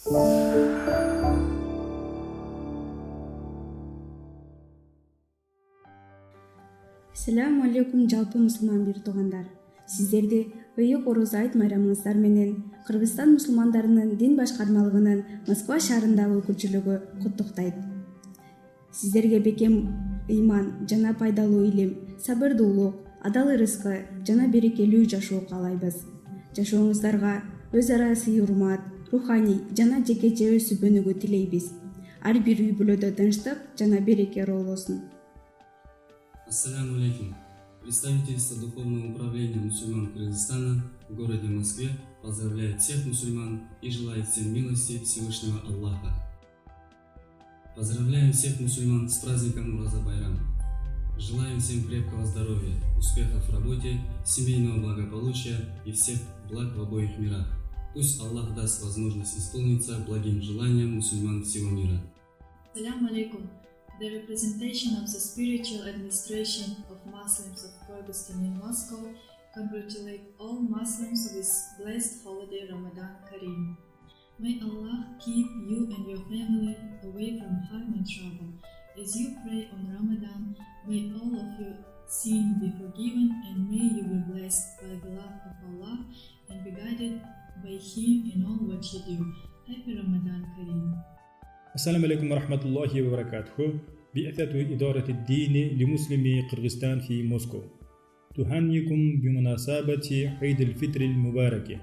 Assalamu alaikum жалпы мусулман бир туугандар. Сиздерди ыйык Ороз айт майрамыңыздар менен Кыргызстан мусулмандарынын дин башкармалыгынын Москва шаарындагы өкүлчүлүгү куттуктайт. Сиздерге бекем ыйман жана пайдалуу илим, сабырдуулук, адал ырыскы жана берекелүү жашоо каалайбыз. Жашооңуздарга өз ара сый-урмат, руханий жана жекече өсүп-өнүүгү тилейбиз. Ар бир үй бүлөдө тынчтык жана береке ыроолосун. Ассаляму алейкум. Представительство Духовного управления мусульман Кыргызстана в городе Москве поздравляет всех мусульман и желает всем милости Всевышнего Аллаха. Поздравляем всех мусульман с праздником Ураза-Байрам. Желаем всем крепкого здоровья, успехов в работе, семейного благополучия и всех благ в обоих мирах. Пусть Аллах даст возможность исполниться благим желаниям мусульман всего мира. Assalamu alaikum. The representation of the spiritual administration of Muslims of Kyrgyzstan in Moscow congratulate all Muslims with blessed holiday Ramadan Kareem. May Allah keep you and your family away from harm and trouble. As you pray on Ramadan, may all of your sin be forgiven and may you be blessed by the love of Allah and be guided by Him in all what you do. Happy Ramadan Kareem. السلام عليكم ورحمة الله وبركاته. بعثة إدارة الدين لمسلمي قرغيزستان في موسكو تهنئكم بمناسبة عيد الفطر المبارك.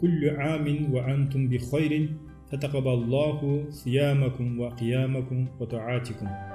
كل عام وأنتم بخير، فتقبل الله صيامكم وقيامكم وطاعاتكم.